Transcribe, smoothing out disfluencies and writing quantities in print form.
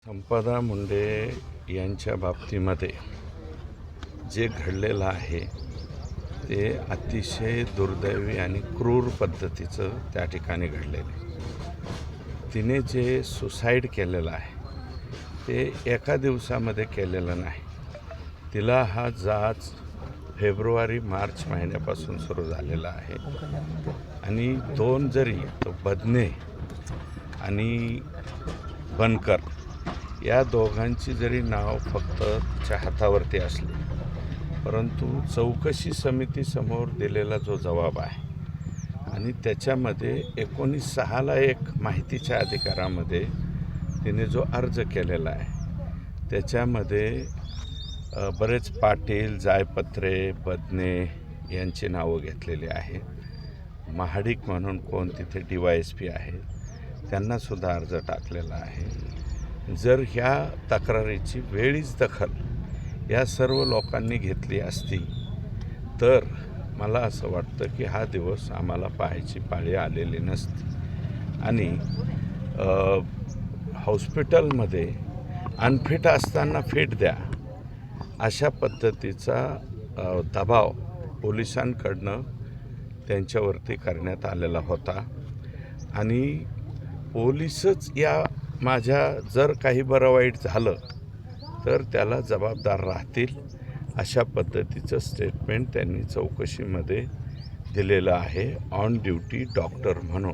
संपदा मुंडे यांच्या बाबतीमध्ये जे घडलेलं आहे ते अतिशय दुर्दैवी आणि क्रूर पद्धतीचं त्या ठिकाणी घडलेलं आहे. तिने जे सुसाईड केलेलं आहे ते एका दिवसामध्ये केलेलं नाही. तिला हा जाच फेब्रुवारी-मार्च महिन्यापासून सुरू झालेला आहे आणि दोन जरी तो बदने आणि बनकर या दोघांची जरी नाव फक्त तिच्या हातावरती असली, परंतु चौकशी समितीसमोर दिलेला जो जबाब आहे आणि त्याच्यामध्ये 19/6 एक माहितीच्या अधिकारामध्ये तिने जो अर्ज केलेला आहे त्याच्यामध्ये बरेच पाटील, जायपत्रे, बदने यांची नावं घेतलेली आहे. महाडिक म्हणून कोण तिथे DYSP आहे त्यांनासुद्धा अर्ज टाकलेला आहे. जर ह्या तक्रारीची वेळीच दखल या सर्व लोकांनी घेतली असती तर मला असं वाटतं की हा दिवस आम्हाला पाहायची पाळी आलेली नसती आणि हॉस्पिटलमध्ये अनफिट असताना फिट द्या अशा पद्धतीचा दबाव पोलिसांकडनं त्यांच्यावरती करण्यात आलेला होता आणि पोलीसच या माझ्या जर काही बरं वाईट झालं तर त्याला जबाबदार राहतील अशा पद्धतीचं स्टेटमेंट त्यांनी चौकशीमध्ये दिलेलं आहे ऑन ड्युटी डॉक्टर म्हणून.